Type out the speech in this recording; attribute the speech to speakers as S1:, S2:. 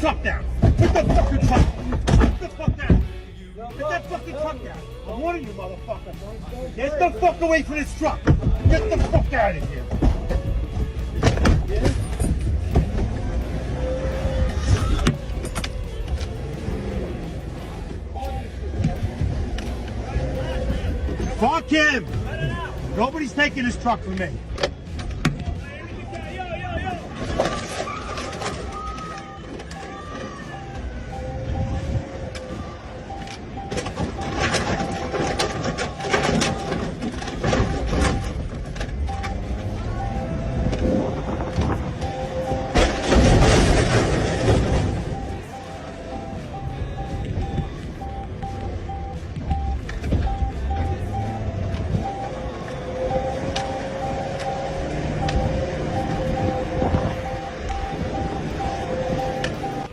S1: truck down. Put the fucking truck. Put the fuck down. Get that fucking truck down. I'm warning you, motherfucker. Get the fuck away from this truck. Get the fuck out of here. Fuck him! Nobody's taking this truck from me.